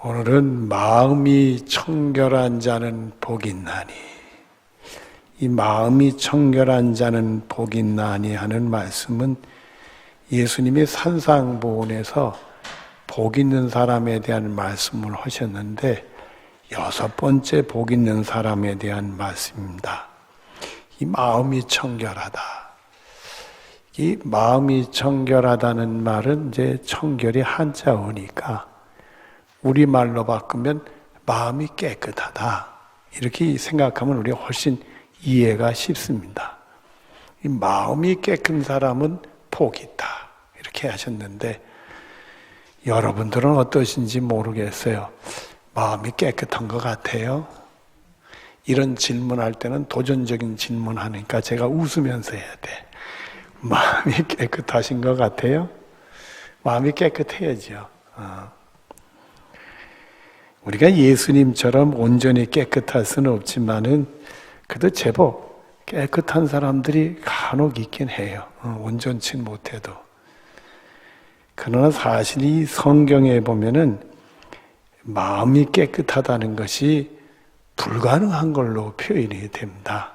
오늘은 마음이 청결한 자는 복이 있나니, 이 마음이 청결한 자는 복이 있나니 하는 말씀은 예수님이 산상보훈에서 복 있는 사람에 대한 말씀을 하셨는데 6번째 복 있는 사람에 대한 말씀입니다. 이 마음이 청결하다. 이 마음이 청결하다는 말은 이제 청결이 한자어니까 우리말로 바꾸면 마음이 깨끗하다. 이렇게 생각하면 우리가 훨씬 이해가 쉽습니다. 이 마음이 깨끗한 사람은 복이 있다. 이렇게 하셨는데 여러분들은 어떠신지 모르겠어요. 마음이 깨끗한 것 같아요? 이런 질문할 때는 도전적인 질문하니까 제가 웃으면서 해야 돼. 마음이 깨끗하신 것 같아요? 마음이 깨끗해야죠. 우리가 예수님처럼 온전히 깨끗할 수는 없지만은 그래도 제법 깨끗한 사람들이 간혹 있긴 해요. 온전치 못해도. 그러나 사실 이 성경에 보면은 마음이 깨끗하다는 것이 불가능한 걸로 표현이 됩니다.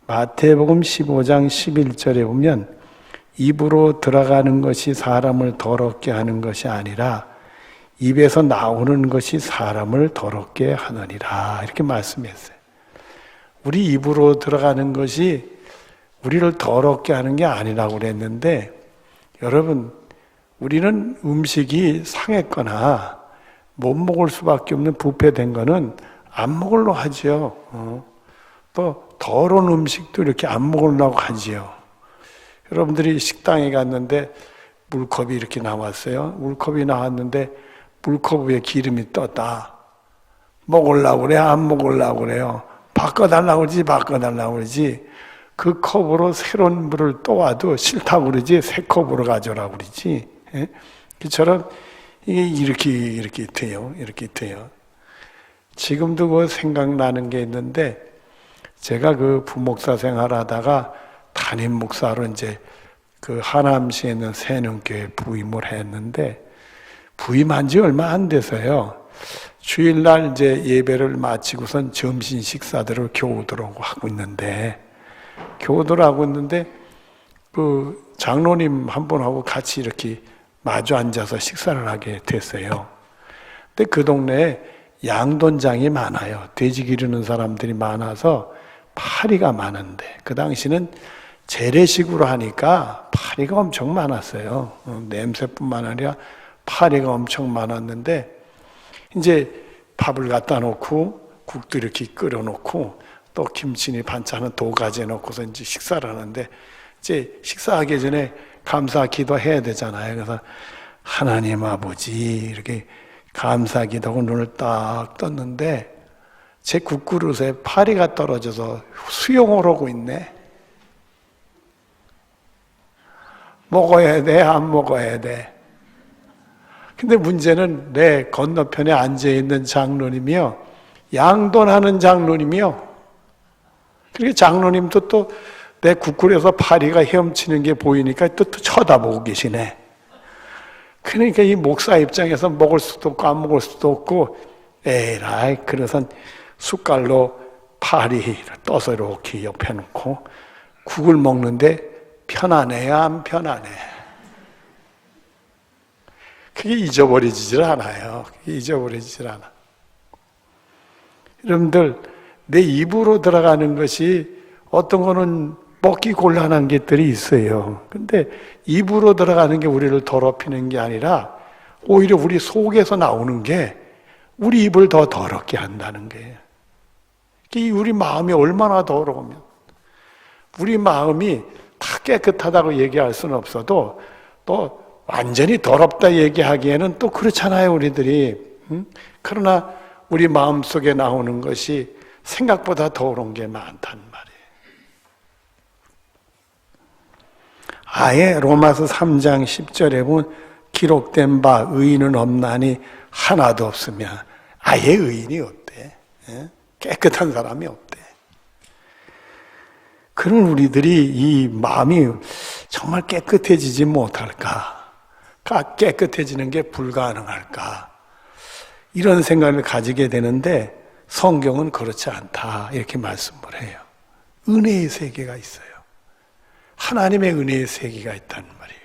마태복음 15장 11절에 보면 입으로 들어가는 것이 사람을 더럽게 하는 것이 아니라 입에서 나오는 것이 사람을 더럽게 하느니라 이렇게 말씀했어요. 우리 입으로 들어가는 것이 우리를 더럽게 하는 게 아니라고 그랬는데 여러분 우리는 음식이 상했거나 못 먹을 수밖에 없는 부패된 거는 안 먹으려고 하죠. 또 더러운 음식도 이렇게 안 먹으려고 하지요. 여러분들이 식당에 갔는데 물컵이 이렇게 나왔어요. 물컵이 나왔는데 물컵 위에 기름이 떴다. 먹으려고 그래? 안 먹으려고 그래요? 바꿔달라고 그러지? 바꿔달라고 그러지? 그 컵으로 새로운 물을 또 와도 싫다고 그러지? 새 컵으로 가져라고 그러지? 예? 그처럼 이게 이렇게 돼요. 이렇게 돼요. 지금도 그 생각나는 게 있는데 제가 그 부목사 생활하다가 담임 목사로 이제 그 하남시에 있는 새능교회 부임을 했는데 부임한 지 얼마 안 돼서요. 주일날 이제 예배를 마치고선 점심 식사들을 교우들하고 하고 있는데 그 장로님 한 분하고 같이 이렇게 마주 앉아서 식사를 하게 됐어요. 근데 그 동네에 양돈장이 많아요. 돼지 기르는 사람들이 많아서 파리가 많은데 그 당시는 재래식으로 하니까 파리가 엄청 많았어요. 냄새뿐만 아니라 파리가 엄청 많았는데 이제 밥을 갖다 놓고 국도 이렇게 끓여 놓고 또 김치니 반찬은 도 가지에 놓고서 이제 식사를 하는데 이제 식사하기 전에 감사 기도해야 되잖아요. 그래서 하나님 아버지 이렇게 감사 기도하고 눈을 딱 떴는데 제 국그릇에 파리가 떨어져서 수영을 하고 있네. 먹어야 돼? 안 먹어야 돼? 근데 문제는 내 건너편에 앉아있는 장로님이요. 양돈하는 장로님이요. 그렇게 장로님도 또 내 국굴에서 파리가 헤엄치는 게 보이니까 또 쳐다보고 계시네. 그러니까 이 목사 입장에서 먹을 수도 없고 안 먹을 수도 없고 에라이 그래서 숟갈로 파리를 떠서 이렇게 옆에 놓고 국을 먹는데 편안해요? 안 편안해? 그게 잊어버리질 않아요. 그게 잊어버리질 않아. 여러분들 내 입으로 들어가는 것이 어떤 거는 먹기 곤란한 것들이 있어요. 근데 입으로 들어가는 게 우리를 더럽히는 게 아니라 오히려 우리 속에서 나오는 게 우리 입을 더 더럽게 한다는 거예요. 우리 마음이 얼마나 더러우면 우리 마음이 다 깨끗하다고 얘기할 수는 없어도 또 완전히 더럽다 얘기하기에는 또 그렇잖아요, 우리들이. 그러나 우리 마음속에 나오는 것이 생각보다 더러운 게 많단 말이에요. 아예 로마서 3장 10절에 보면 기록된 바 의인은 없나니 하나도 없으며 아예 의인이 없대. 깨끗한 사람이 없대. 그런 우리들이 이 마음이 정말 깨끗해지지 못할까? 깨끗해지는 게 불가능할까? 이런 생각을 가지게 되는데 성경은 그렇지 않다 이렇게 말씀을 해요. 은혜의 세계가 있어요. 하나님의 은혜의 세계가 있다는 말이에요.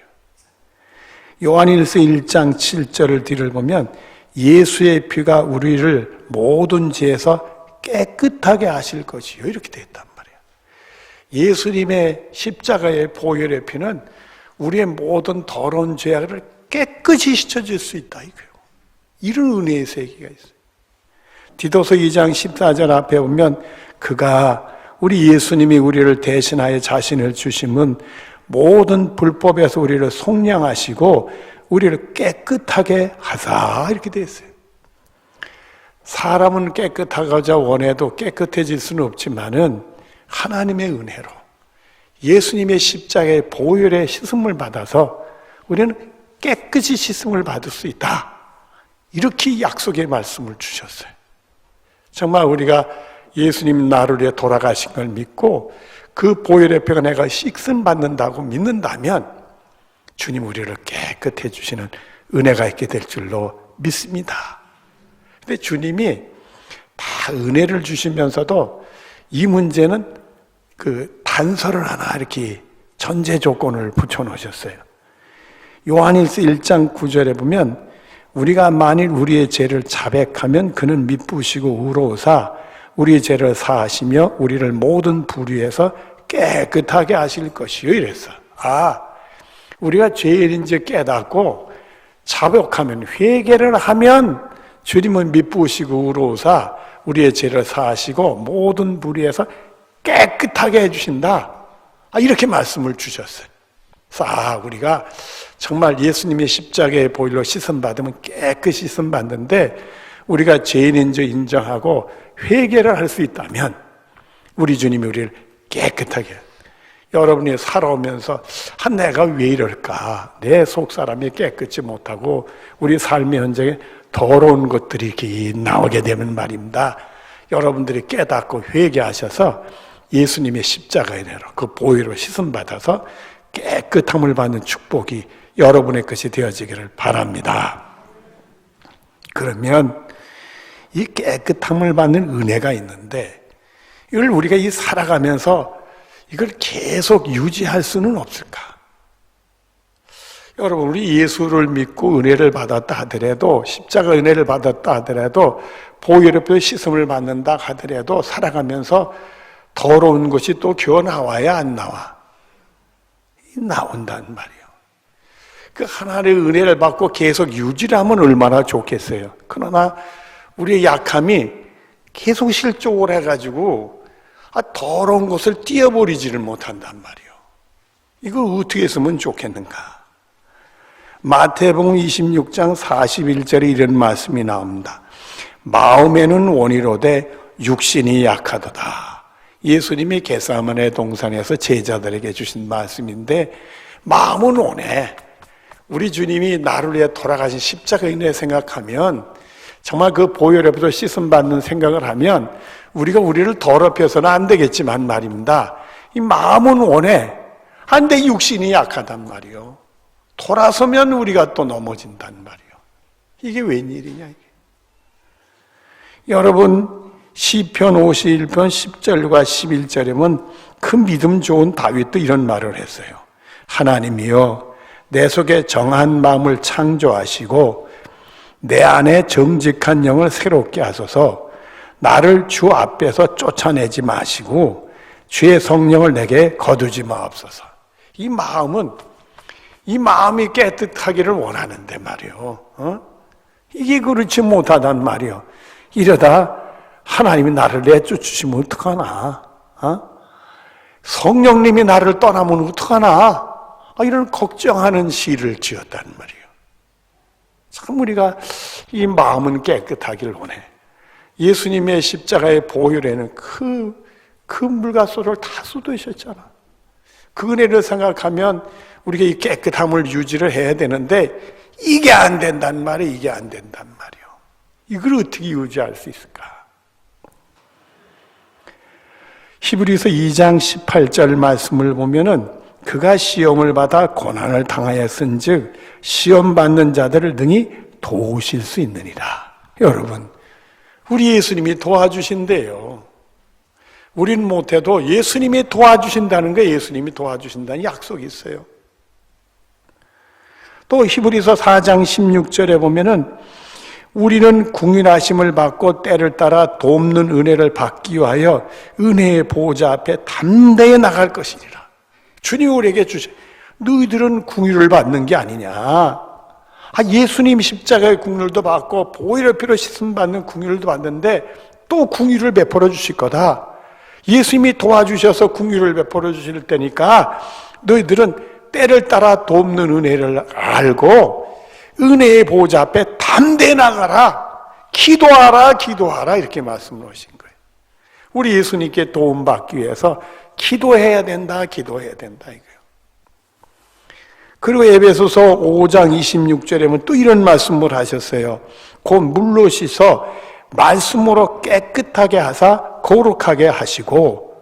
요한일서 1장 7절을 뒤를 보면 예수의 피가 우리를 모든 죄에서 깨끗하게 하실 것이요 이렇게 되어 있단 말이에요. 예수님의 십자가의 보혈의 피는 우리의 모든 더러운 죄악을 깨끗이 씻어줄 수 있다 이거예요. 이런 은혜의 세계가 있어요. 디도서 2장 14절 앞에 보면 그가 우리 예수님이 우리를 대신하여 자신을 주심은 모든 불법에서 우리를 속량하시고 우리를 깨끗하게 하사 이렇게 되어 있어요. 사람은 깨끗하고자 원해도 깨끗해질 수는 없지만은 하나님의 은혜로 예수님의 십자가의 보혈의 씻음을 받아서 우리는 깨끗이 씻음을 받을 수 있다. 이렇게 약속의 말씀을 주셨어요. 정말 우리가 예수님 나를 위해 돌아가신 걸 믿고 그 보혈의 피가 내가 씻음 받는다고 믿는다면 주님 우리를 깨끗해 주시는 은혜가 있게 될 줄로 믿습니다. 근데 주님이 다 은혜를 주시면서도 이 문제는 그 단서를 하나 이렇게 전제 조건을 붙여놓으셨어요. 요한일서 1장 9절에 보면 우리가 만일 우리의 죄를 자백하면 그는 미쁘시고 의로우사 우리의 죄를 사하시며 우리를 모든 불의에서 깨끗하게 하실 것이요 이랬어. 우리가 죄인인지 깨닫고 자백하면 회개를 하면 주님은 미쁘시고 의로우사 우리의 죄를 사하시고 모든 불의에서 깨끗하게 해주신다. 이렇게 말씀을 주셨어요. 우리가 정말 예수님의 십자가의 보혈로 씻음 받으면 깨끗이 씻음 받는데 우리가 죄인인 줄 인정하고 회개를 할 수 있다면 우리 주님이 우리를 깨끗하게 여러분이 살아오면서 내가 왜 이럴까? 내 속사람이 깨끗이 못하고 우리 삶의 현장에 더러운 것들이 이렇게 나오게 되면 말입니다. 여러분들이 깨닫고 회개하셔서 예수님의 십자가의 은혜로 그 보혈로 씻음 받아서 깨끗함을 받는 축복이 여러분의 것이 되어지기를 바랍니다. 그러면 이 깨끗함을 받는 은혜가 있는데 이걸 우리가 살아가면서 이걸 계속 유지할 수는 없을까? 여러분 우리 예수를 믿고 은혜를 받았다 하더라도 십자가 은혜를 받았다 하더라도 보혈의 피 씻음을 받는다 하더라도 살아가면서 더러운 것이 또 기어 나와야 안 나와? 나온단 말이에요. 그 하나님의 은혜를 받고 계속 유지를 하면 얼마나 좋겠어요. 그러나 우리의 약함이 계속 실족을 해가지고 더러운 것을 띄어버리지를 못한단 말이에요. 이걸 어떻게 했으면 좋겠는가? 마태복음 26장 41절에 이런 말씀이 나옵니다. 마음에는 원이로되 육신이 약하도다. 예수님이 겟세마네 동산에서 제자들에게 주신 말씀인데 마음은 원해. 우리 주님이 나를 위해 돌아가신 십자가의 은혜 생각하면 정말 그 보혈에부터 씻음 받는 생각을 하면 우리가 우리를 더럽혀서는 안 되겠지만 말입니다. 이 마음은 원해. 한데 육신이 약하단 말이요. 돌아서면 우리가 또 넘어진단 말이요. 이게 웬일이냐 이게. 여러분 시편 51편 10절과 11절에 보면 그 믿음 좋은 다윗도 이런 말을 했어요. 하나님이여 내 속에 정한 마음을 창조하시고 내 안에 정직한 영을 새롭게 하소서. 나를 주 앞에서 쫓아내지 마시고 주의 성령을 내게 거두지 마옵소서. 이 마음이 깨끗하기를 원하는데 말이요. 이게 그렇지 못하단 말이요. 이러다 하나님이 나를 내쫓으시면 어떡하나? 성령님이 나를 떠나면 어떡하나? 이런 걱정하는 시를 지었단 말이에요. 참 우리가 이 마음은 깨끗하길 원해. 예수님의 십자가의 보혈에는 그 물가소를 다 쏟으셨잖아. 그 은혜를 생각하면 우리가 이 깨끗함을 유지를 해야 되는데 이게 안 된단 말이에요. 이게 안 된단 말이에요. 이걸 어떻게 유지할 수 있을까? 히브리서 2장 18절 말씀을 보면은 그가 시험을 받아 고난을 당하였은즉 시험 받는 자들을 능히 도우실 수 있느니라. 여러분, 우리 예수님이 도와주신대요. 우리는 못해도 예수님이 도와주신다는 거예요. 예수님이 도와주신다는 약속이 있어요. 또 히브리서 4장 16절에 보면은 우리는 궁일하심을 받고 때를 따라 돕는 은혜를 받기 위하여 은혜의 보호자 앞에 담대히 나갈 것이니라. 주님이 우리에게 너희들은 궁일을 받는 게 아니냐. 예수님 십자가의 궁일도 받고 보혈의 피로 씻음 받는 궁일도 받는데 또 궁일을 베풀어 주실 거다. 예수님이 도와주셔서 궁일을 베풀어 주실 때니까 너희들은 때를 따라 돕는 은혜를 알고 은혜의 보호자 앞에 담대히 나가라. 기도하라 이렇게 말씀을 하신 거예요. 우리 예수님께 도움받기 위해서 기도해야 된다 이거예요. 그리고 에베소서 5장 26절에 보면 또 이런 말씀을 하셨어요. 곧 물로 씻어 말씀으로 깨끗하게 하사 거룩하게 하시고,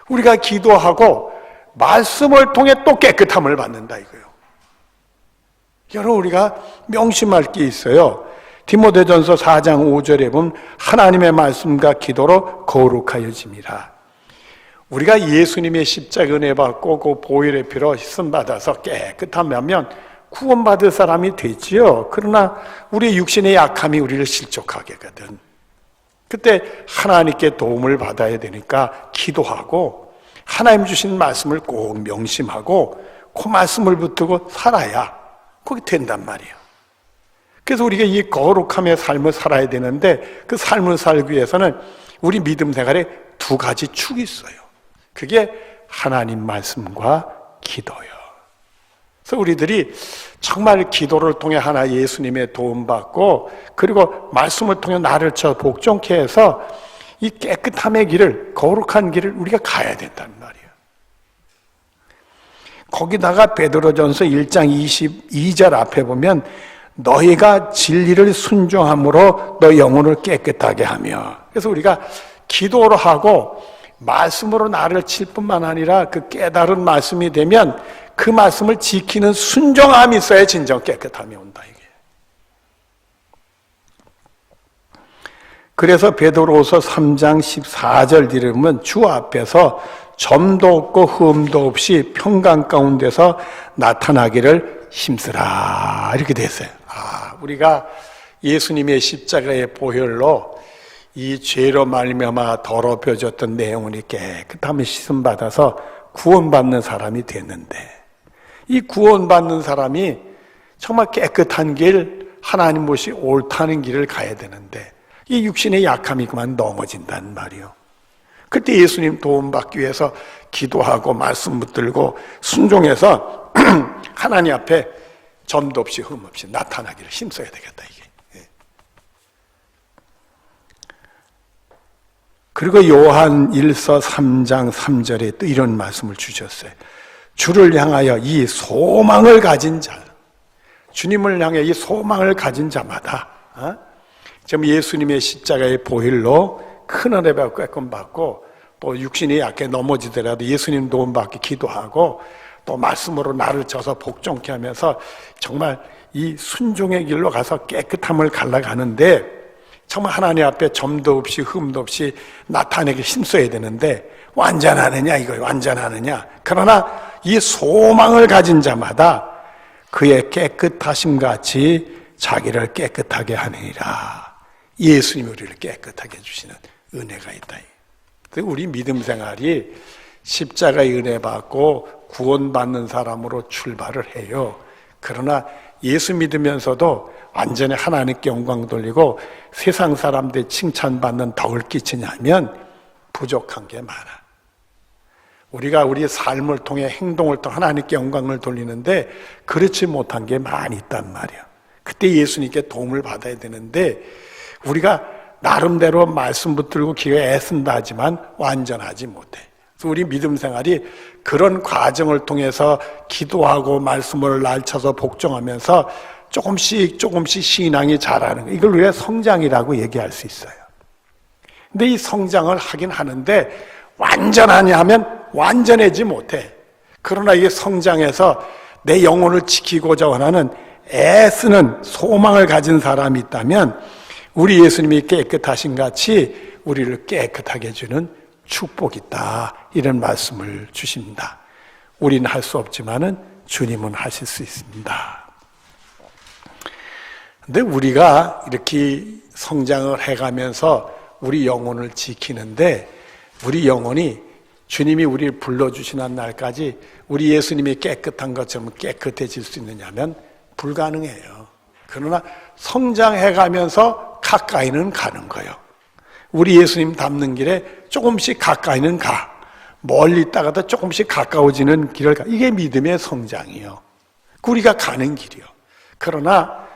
우리가 기도하고 말씀을 통해 또 깨끗함을 받는다 이거예요. 여러분, 우리가 명심할 게 있어요. 디모데전서 4장 5절에 보면 하나님의 말씀과 기도로 거룩하여짐이라. 우리가 예수님의 십자가 은혜 받고 그 보혈의 피로 씻음 받아서 깨끗하면 구원받을 사람이 되지요. 그러나 우리 육신의 약함이 우리를 실족하게 하거든. 그때 하나님께 도움을 받아야 되니까 기도하고 하나님 주신 말씀을 꼭 명심하고 그 말씀을 붙들고 살아야 그게 된단 말이에요. 그래서 우리가 이 거룩함의 삶을 살아야 되는데 그 삶을 살기 위해서는 우리 믿음 생활에 두 가지 축이 있어요. 그게 하나님 말씀과 기도요. 그래서 우리들이 정말 기도를 통해 하나 예수님의 도움받고 그리고 말씀을 통해 나를 복종케 해서 이 깨끗함의 길을, 거룩한 길을 우리가 가야 된단 말이에요. 거기다가 베드로전서 1장 22절 앞에 보면 너희가 진리를 순종함으로 너 영혼을 깨끗하게 하며, 그래서 우리가 기도를 하고 말씀으로 나를 칠 뿐만 아니라 그 깨달은 말씀이 되면 그 말씀을 지키는 순종함이 있어야 진정 깨끗함이 온다 이게. 그래서 베드로후서 3장 14절 뒤를 보면 주 앞에서 점도 없고 흠도 없이 평강 가운데서 나타나기를 힘쓰라 이렇게 됐어요. 우리가 예수님의 십자가의 보혈로 이 죄로 말미암아 더럽혀졌던 내 영혼이 깨끗함을 씻음 받아서 구원받는 사람이 됐는데, 이 구원받는 사람이 정말 깨끗한 길, 하나님 못이 옳다는 길을 가야 되는데 이 육신의 약함이 그만 넘어진단 말이에요. 그때 예수님 도움받기 위해서 기도하고 말씀 붙들고 순종해서 하나님 앞에 점도 없이 흠 없이 나타나기를 힘써야 되겠다 이게. 그리고 요한 1서 3장 3절에 또 이런 말씀을 주셨어요. 주를 향하여 이 소망을 가진 자, 주님을 향해 이 소망을 가진 자마다 지금 예수님의 십자가의 보혈로 큰 은혜 받고 또 육신이 약해 넘어지더라도 예수님 도움받기 기도하고 또 말씀으로 나를 쳐서 복종케 하면서 정말 이 순종의 길로 가서 깨끗함을 갈라가는데 정말 하나님 앞에 점도 없이 흠도 없이 나타내기 힘써야 되는데 완전하느냐 이거예요. 완전하느냐. 그러나 이 소망을 가진 자마다 그의 깨끗하심 같이 자기를 깨끗하게 하느니라. 예수님이 우리를 깨끗하게 해주시는 은혜가 있다. 우리 믿음 생활이 십자가의 은혜 받고 구원받는 사람으로 출발을 해요. 그러나 예수 믿으면서도 완전히 하나님께 영광 돌리고 세상 사람들 칭찬받는 덕을 끼치냐면 부족한 게 많아. 우리가 우리 삶을 통해 행동을 통해 하나님께 영광을 돌리는데 그렇지 못한 게 많이 있단 말이야. 그때 예수님께 도움을 받아야 되는데 우리가 나름대로 말씀 붙들고 기회에 애쓴다 하지만 완전하지 못해. 그래서 우리 믿음 생활이 그런 과정을 통해서 기도하고 말씀을 날쳐서 복종하면서 조금씩 신앙이 자라는 거, 이걸 우리가 성장이라고 얘기할 수 있어요. 근데 이 성장을 하긴 하는데 완전하냐 하면 완전하지 못해. 그러나 이게 성장해서 내 영혼을 지키고자 원하는 애쓰는 소망을 가진 사람이 있다면 우리 예수님이 깨끗하신 같이 우리를 깨끗하게 해주는 축복이 있다. 이런 말씀을 주십니다. 우리는 할 수 없지만은 주님은 하실 수 있습니다. 근데 우리가 이렇게 성장을 해가면서 우리 영혼을 지키는데 우리 영혼이 주님이 우리를 불러주시는 날까지 우리 예수님이 깨끗한 것처럼 깨끗해질 수 있느냐면 불가능해요. 그러나 성장해가면서 가까이는 가는 거예요. 우리 예수님 닮는 길에 조금씩 가까이는 가. 멀리 있다가도 조금씩 가까워지는 길을 가. 이게 믿음의 성장이요. 우리가 가는 길이요. 그러나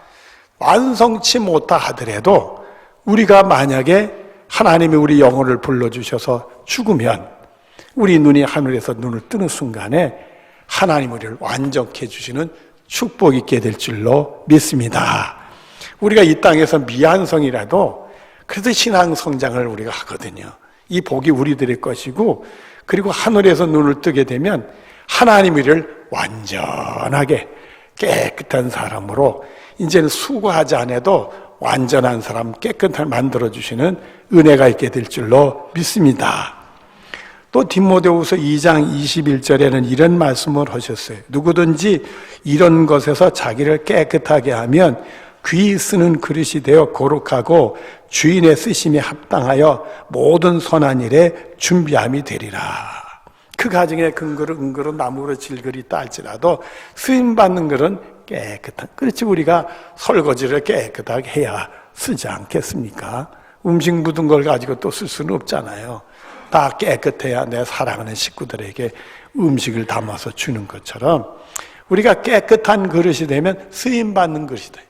완성치 못하 하더라도 우리가 만약에 하나님이 우리 영혼을 불러주셔서 죽으면 우리 눈이 하늘에서 눈을 뜨는 순간에 하나님 우리를 완전케 해주시는 축복이 있게 될 줄로 믿습니다. 우리가 이 땅에서 미완성이라도 그래도 신앙 성장을 우리가 하거든요. 이 복이 우리들의 것이고 그리고 하늘에서 눈을 뜨게 되면 하나님 우리를 완전하게 깨끗한 사람으로 이제는 수고하지 않아도 완전한 사람 깨끗하게 만들어주시는 은혜가 있게 될 줄로 믿습니다. 또 디모데후서 2장 21절에는 이런 말씀을 하셨어요. 누구든지 이런 것에서 자기를 깨끗하게 하면 귀 쓰는 그릇이 되어 거룩하고 주인의 쓰심에 합당하여 모든 선한 일에 준비함이 되리라. 그 가정의 근거를 은거로 나무로 질그리 있다 할지라도 쓰임받는 것은 깨끗한, 그렇지 우리가 설거지를 깨끗하게 해야 쓰지 않겠습니까? 음식 묻은 걸 가지고 또 쓸 수는 없잖아요. 다 깨끗해야 내 사랑하는 식구들에게 음식을 담아서 주는 것처럼 우리가 깨끗한 그릇이 되면 쓰임받는 그릇이다.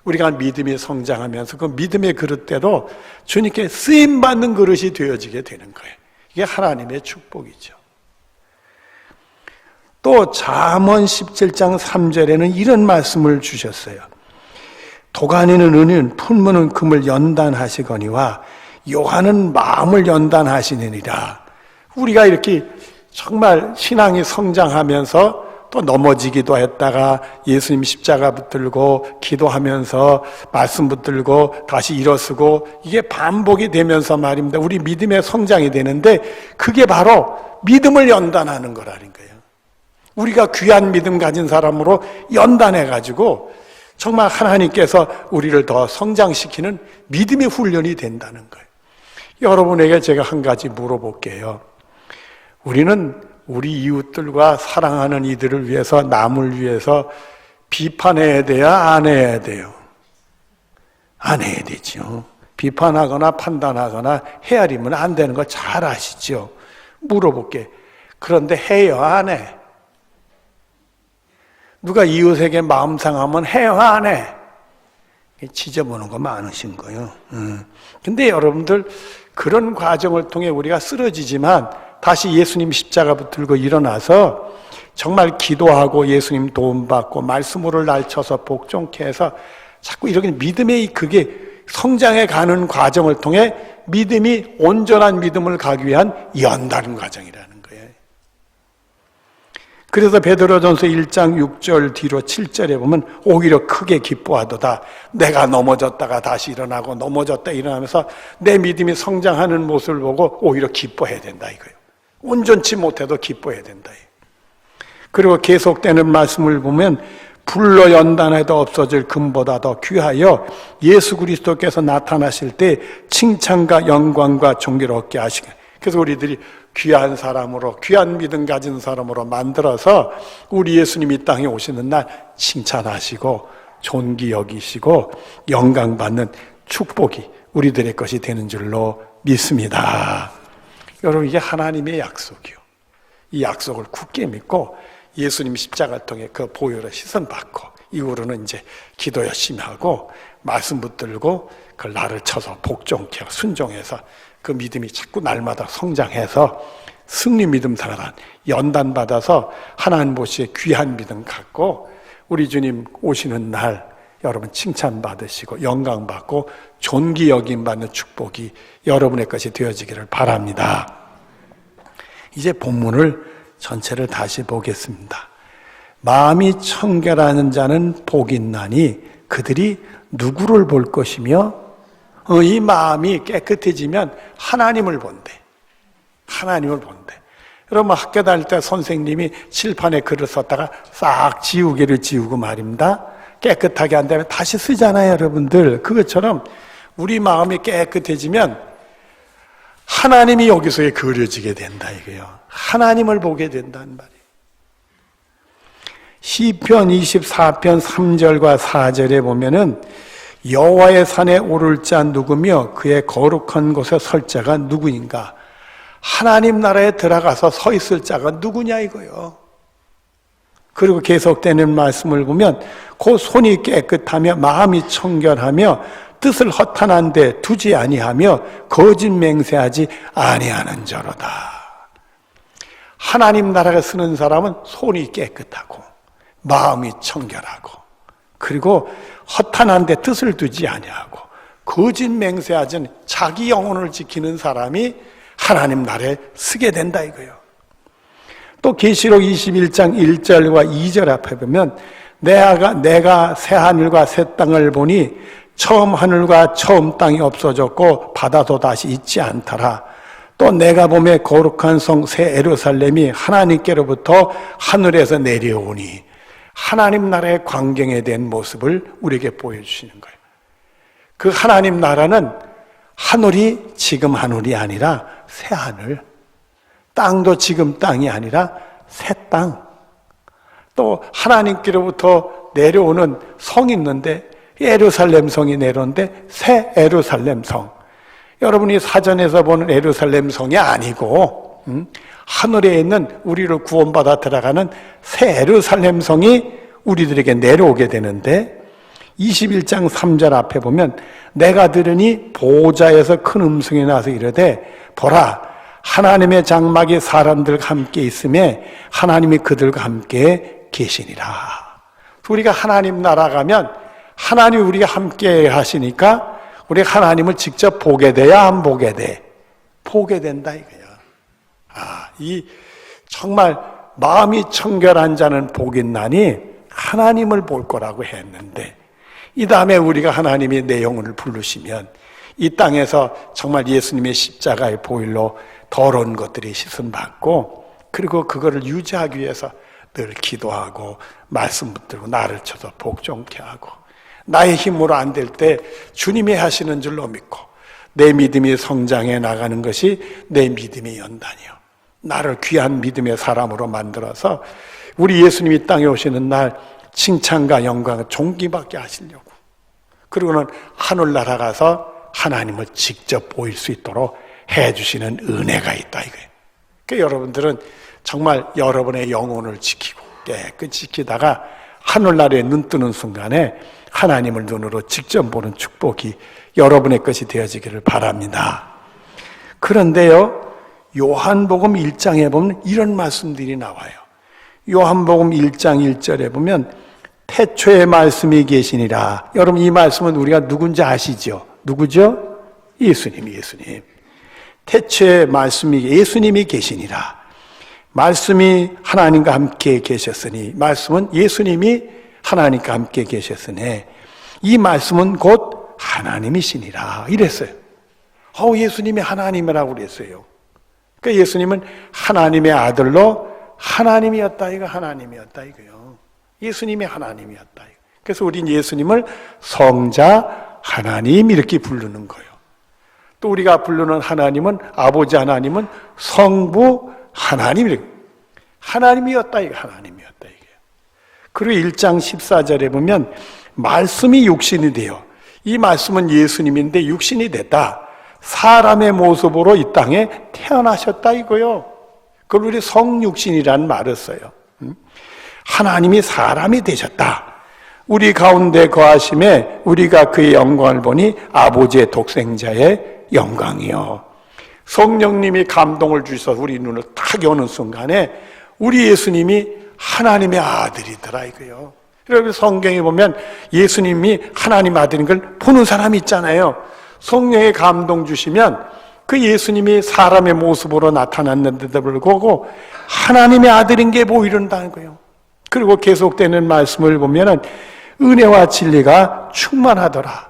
우리가 믿음이 성장하면서 그 믿음의 그릇대로 주님께 쓰임받는 그릇이 되어지게 되는 거예요. 이게 하나님의 축복이죠. 또 잠언 17장 3절에는 이런 말씀을 주셨어요. 도가니는 은은 풀무는 금을 연단하시거니와 요한은 마음을 연단하시느니라. 우리가 이렇게 정말 신앙이 성장하면서 또 넘어지기도 했다가 예수님 십자가 붙들고 기도하면서 말씀 붙들고 다시 일어서고 이게 반복이 되면서 말입니다. 우리 믿음의 성장이 되는데 그게 바로 믿음을 연단하는 거라는 거예요. 우리가 귀한 믿음 가진 사람으로 연단해가지고 정말 하나님께서 우리를 더 성장시키는 믿음의 훈련이 된다는 거예요. 여러분에게 제가 한 가지 물어볼게요. 우리는 우리 이웃들과 사랑하는 이들을 위해서 남을 위해서 비판해야 돼야 안 해야 돼요? 안 해야 되죠. 비판하거나 판단하거나 헤아리면 안 되는 거 잘 아시죠? 물어볼게. 그런데 해요 안 해? 누가 이웃에게 마음 상하면 해요 안 해? 지져보는 거 많으신 거예요. 근데 여러분들 그런 과정을 통해 우리가 쓰러지지만 다시 예수님 십자가 붙들고 일어나서 정말 기도하고 예수님 도움받고 말씀으로 날쳐서 복종케 해서 자꾸 이렇게 믿음의 그게 성장해 가는 과정을 통해 믿음이 온전한 믿음을 가기 위한 연단 과정이라는 거예요. 그래서 베드로전서 1장 6절 뒤로 7절에 보면 오히려 크게 기뻐하도다. 내가 넘어졌다가 다시 일어나고 넘어졌다 일어나면서 내 믿음이 성장하는 모습을 보고 오히려 기뻐해야 된다 이거예요. 온전치 못해도 기뻐해야 된다. 그리고 계속되는 말씀을 보면 불로 연단해도 없어질 금보다 더 귀하여 예수 그리스도께서 나타나실 때 칭찬과 영광과 존귀를 얻게 하시게. 그래서 우리들이 귀한 사람으로 귀한 믿음 가진 사람으로 만들어서 우리 예수님이 이 땅에 오시는 날 칭찬하시고 존귀 여기시고 영광받는 축복이 우리들의 것이 되는 줄로 믿습니다. 여러분 이게 하나님의 약속이요. 이 약속을 굳게 믿고 예수님 십자가를 통해 그 보혈의 시선 받고 이후로는 이제 기도 열심히 하고 말씀 붙들고 그걸 나를 쳐서 복종케 하고 순종해서 그 믿음이 자꾸 날마다 성장해서 승리 믿음 살아간 연단 받아서 하나님 보시기에 귀한 믿음 갖고 우리 주님 오시는 날 여러분 칭찬받으시고 영광받고 존귀 여김받는 축복이 여러분의 것이 되어지기를 바랍니다. 이제 본문을 전체를 다시 보겠습니다. 마음이 청결하는 자는 복이 있나니 그들이 누구를 볼 것이며 이 마음이 깨끗해지면 하나님을 본대. 하나님을 본대. 여러분 학교 다닐 때 선생님이 칠판에 글을 썼다가 싹 지우개를 지우고 말입니다. 깨끗하게 한 다음에 다시 쓰잖아요, 여러분들. 그것처럼 우리 마음이 깨끗해지면 하나님이 여기서 그려지게 된다 이거예요. 하나님을 보게 된다는 말이에요. 시편 24편 3절과 4절에 보면은 여호와의 산에 오를 자 누구며 그의 거룩한 곳에 설 자가 누구인가? 하나님 나라에 들어가서 서 있을 자가 누구냐 이거요. 그리고 계속되는 말씀을 보면 그 손이 깨끗하며 마음이 청결하며 뜻을 허탄한 데 두지 아니하며 거짓 맹세하지 아니하는 자로다. 하나님 나라에 쓰는 사람은 손이 깨끗하고 마음이 청결하고 그리고 허탄한 데 뜻을 두지 아니하고 거짓 맹세하지 자기 영혼을 지키는 사람이 하나님 나라에 쓰게 된다 이거예요. 또 계시록 21장 1절과 2절 앞에 보면 내가 새 하늘과 새 땅을 보니 처음 하늘과 처음 땅이 없어졌고 바다도 다시 있지 않더라. 또 내가 보매 거룩한 성 새 예루살렘이 하나님께로부터 하늘에서 내려오니 하나님 나라의 광경에 대한 모습을 우리에게 보여주시는 거예요. 그 하나님 나라는 하늘이 지금 하늘이 아니라 새 하늘, 땅도 지금 땅이 아니라 새 땅, 또 하나님께로부터 내려오는 성이 있는데 예루살렘 성이 내려오는데 새 예루살렘 성. 여러분이 사전에서 보는 예루살렘 성이 아니고 하늘에 있는 우리를 구원받아 들어가는 새 예루살렘 성이 우리들에게 내려오게 되는데 21장 3절 앞에 보면 내가 들으니 보좌에서 큰 음성이 나서 이르되 보라 하나님의 장막이 사람들과 함께 있음에 하나님이 그들과 함께 계시니라. 우리가 하나님 나라 가면 하나님 우리가 함께 하시니까 우리 하나님을 직접 보게 돼야 안 보게 돼? 보게 된다 이거야. 이 정말 마음이 청결한 자는 복이 나니 하나님을 볼 거라고 했는데 이 다음에 우리가 하나님이 내 영혼을 부르시면 이 땅에서 정말 예수님의 십자가의 보혈로 더러운 것들이 씻음받고 그리고 그거를 유지하기 위해서 늘 기도하고 말씀 붙들고 나를 쳐서 복종케 하고 나의 힘으로 안 될 때 주님이 하시는 줄로 믿고 내 믿음이 성장해 나가는 것이 내 믿음의 연단이요. 나를 귀한 믿음의 사람으로 만들어서 우리 예수님이 땅에 오시는 날 칭찬과 영광을 존귀받게 하시려고 그리고는 하늘나라 가서 하나님을 직접 보일 수 있도록 해주시는 은혜가 있다 이거예요. 그러니까 여러분들은 정말 여러분의 영혼을 지키고 깨끗이 지키다가 하늘나라에 눈 뜨는 순간에 하나님을 눈으로 직접 보는 축복이 여러분의 것이 되어지기를 바랍니다. 그런데요, 요한복음 1장에 보면 이런 말씀들이 나와요. 요한복음 1장 1절에 보면 태초에 말씀이 계시니라. 여러분 이 말씀은 우리가 누군지 아시죠? 누구죠? 예수님. 태초에 말씀이 예수님이 계시니라. 말씀이 하나님과 함께 계셨으니 말씀은 예수님이 하나님과 함께 계셨으니 이 말씀은 곧 하나님이시니라 이랬어요. 예수님이 하나님이라고 그랬어요. 그러니까 예수님은 하나님의 아들로 하나님이었다 이거요. 예수님이 하나님이었다 이거. 그래서 우린 예수님을 성자 하나님 이렇게 부르는 거예요. 또 우리가 부르는 하나님은 아버지 하나님은 성부 하나님 하나님이었다 이거. 그리고 1장 14절에 보면 말씀이 육신이 돼요. 이 말씀은 예수님인데 육신이 됐다. 사람의 모습으로 이 땅에 태어나셨다 이거요. 그걸 우리 성육신이라는 말을 써요. 하나님이 사람이 되셨다. 우리 가운데 거하심에 우리가 그의 영광을 보니 아버지의 독생자의 영광이요. 성령님이 감동을 주셔서 우리 눈을 딱 여는 순간에 우리 예수님이 하나님의 아들이더라 이거요. 그래서 성경에 보면 예수님이 하나님 아들인 걸 보는 사람이 있잖아요. 성령의 감동 주시면 그 예수님이 사람의 모습으로 나타났는데도 불구하고 하나님의 아들인 게 보이는다는 거예요. 그리고 계속되는 말씀을 보면은 은혜와 진리가 충만하더라.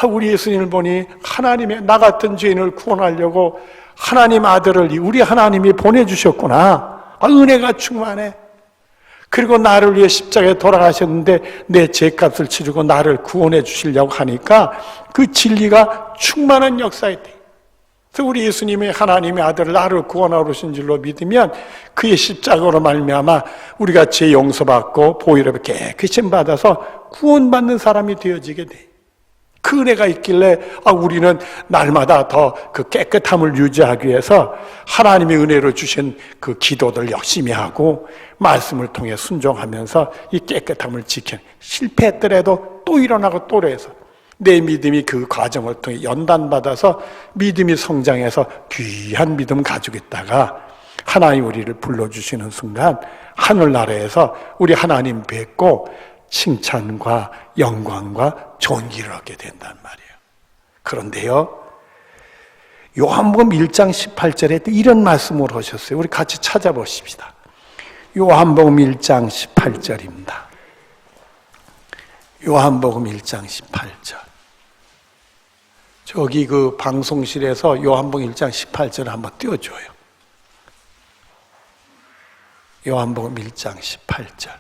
우리 예수님을 보니 하나님의 나 같은 죄인을 구원하려고 하나님 아들을 우리 하나님이 보내주셨구나. 은혜가 충만해. 그리고 나를 위해 십자가에 돌아가셨는데 내 죄값을 치르고 나를 구원해 주시려고 하니까 그 진리가 충만한 역사에 돼. 그래서 우리 예수님이 하나님의 아들 나를 구원하러 오신 줄로 믿으면 그의 십자가로 말미암아 우리가 죄 용서받고 보혈을 깨끗이 받아서 구원받는 사람이 되어지게 돼. 그 은혜가 있길래 우리는 날마다 더 그 깨끗함을 유지하기 위해서 하나님의 은혜로 주신 그 기도들 열심히 하고 말씀을 통해 순종하면서 이 깨끗함을 지켜 실패했더라도 또 일어나고 또 해서 내 믿음이 그 과정을 통해 연단받아서 믿음이 성장해서 귀한 믿음 가지고 있다가 하나님 우리를 불러주시는 순간 하늘나라에서 우리 하나님 뵙고 칭찬과 영광과 존귀를 얻게 된단 말이에요. 그런데요, 요한복음 1장 18절에 이런 말씀을 하셨어요. 우리 같이 찾아보십시다. 요한복음 1장 18절입니다. 요한복음 1장 18절. 저기 그 방송실에서 요한복음 1장 18절을 한번 띄워줘요. 요한복음 1장 18절.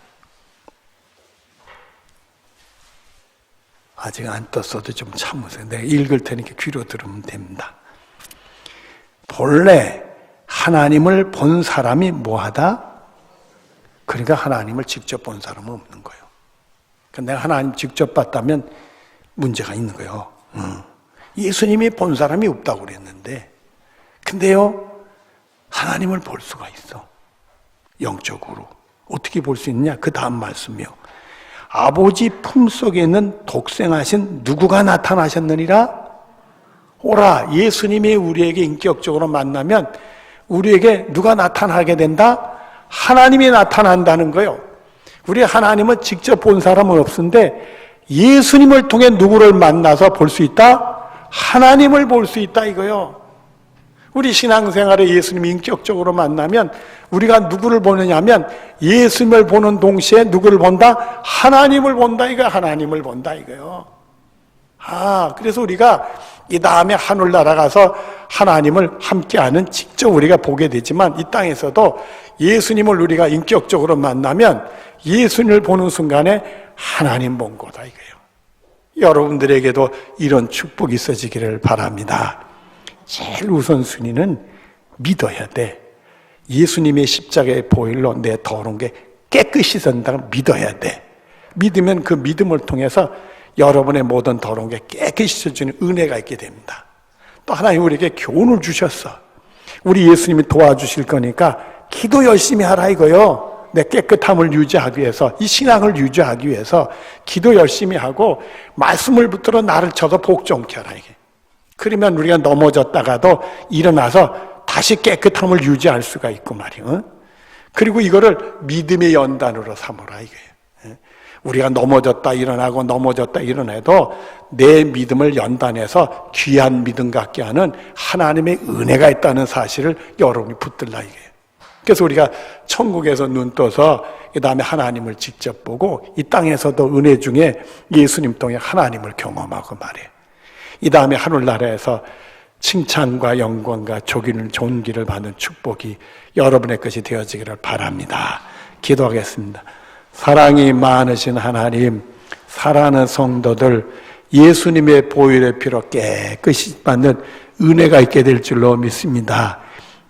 아직 안 떴어도 좀 참으세요. 내가 읽을 테니까 귀로 들으면 됩니다. 본래 하나님을 본 사람이 뭐하다? 그러니까 하나님을 직접 본 사람은 없는 거예요. 그러니까 내가 하나님 직접 봤다면 문제가 있는 거예요. 예수님이 본 사람이 없다고 그랬는데, 근데요, 하나님을 볼 수가 있어. 영적으로. 어떻게 볼 수 있느냐? 그 다음 말씀이요. 아버지 품속에 있는 독생하신 누구가 나타나셨느니라? 오라, 예수님이 우리에게 인격적으로 만나면 우리에게 누가 나타나게 된다? 하나님이 나타난다는 거예요. 우리 하나님은 직접 본 사람은 없는데 예수님을 통해 누구를 만나서 볼 수 있다? 하나님을 볼 수 있다 이거요. 우리 신앙생활에 예수님이 인격적으로 만나면 우리가 누구를 보느냐 하면 예수님을 보는 동시에 누구를 본다? 하나님을 본다 이거 하나님을 본다 이거요. 그래서 우리가 이 다음에 하늘 날아가서 하나님을 함께하는 직접 우리가 보게 되지만 이 땅에서도 예수님을 우리가 인격적으로 만나면 예수님을 보는 순간에 하나님 본 거다 이거예요. 여러분들에게도 이런 축복이 있어지기를 바랍니다. 제일 우선순위는 믿어야 돼. 예수님의 십자가의 보혈로 내 더러운 게 깨끗이 씻어진다고 믿어야 돼. 믿으면 그 믿음을 통해서 여러분의 모든 더러운 게 깨끗이 씻어주는 은혜가 있게 됩니다. 또 하나님 우리에게 교훈을 주셨어. 우리 예수님이 도와주실 거니까 기도 열심히 하라 이거요. 내 깨끗함을 유지하기 위해서, 이 신앙을 유지하기 위해서 기도 열심히 하고 말씀을 붙들어 나를 쳐서 복종케 하라 이게. 그러면 우리가 넘어졌다가도 일어나서 다시 깨끗함을 유지할 수가 있고 말이에요. 그리고 이거를 믿음의 연단으로 삼으라 이거예요. 우리가 넘어졌다 일어나고 넘어졌다 일어나도 내 믿음을 연단해서 귀한 믿음 갖게 하는 하나님의 은혜가 있다는 사실을 여러분이 붙들라 이거예요. 그래서 우리가 천국에서 눈 떠서 그 다음에 하나님을 직접 보고 이 땅에서도 은혜 중에 예수님 통해 하나님을 경험하고 말이에요. 이 다음에 하늘나라에서 칭찬과 영광과 존귀를 받는 축복이 여러분의 것이 되어지기를 바랍니다. 기도하겠습니다. 사랑이 많으신 하나님, 사랑하는 성도들, 예수님의 보혈의 피로 깨끗이 받는 은혜가 있게 될 줄로 믿습니다.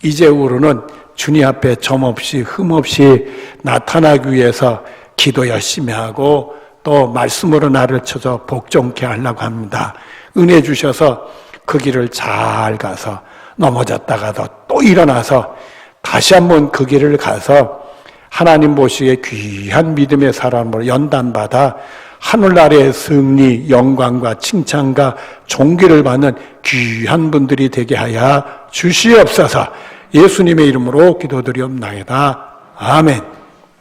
이제후로는 주님 앞에 점없이 흠없이 나타나기 위해서 기도 열심히 하고 또 말씀으로 나를 쳐서 복종케 하려고 합니다. 은혜 주셔서 그 길을 잘 가서 넘어졌다가도 또 일어나서 다시 한번 그 길을 가서 하나님 보시기에 귀한 믿음의 사람으로 연단받아 하늘나라의 승리, 영광과 칭찬과 존귀를 받는 귀한 분들이 되게 하여 주시옵소서. 예수님의 이름으로 기도드리옵나이다. 아멘.